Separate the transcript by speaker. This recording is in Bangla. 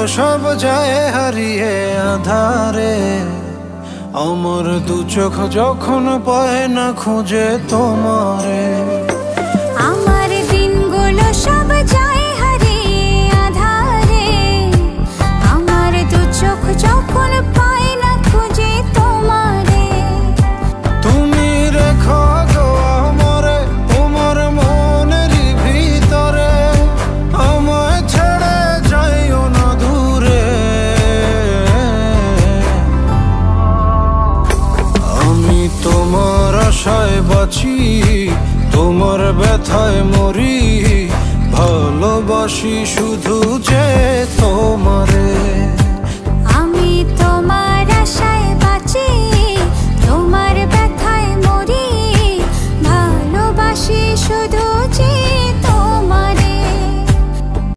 Speaker 1: সব যায় হারিয়ে আধারে। আমার দু চোখ যখন পায় না খুঁজে তোমারে।
Speaker 2: আমার দিনগুলো সব যায় হারিয়ে আধারে। আমার দু চোখ যখন পায় না খুঁজে তোমারে।
Speaker 1: তুমি রেখো গো আমারে তোমার মনের ভিতরে, আমায় ছেড়ে যাইও না দূরে। আমি তোমার আশায় বাঁচি, তোমার ব্যথায় মরি, ভালোবাসি শুধু যে তোমারে।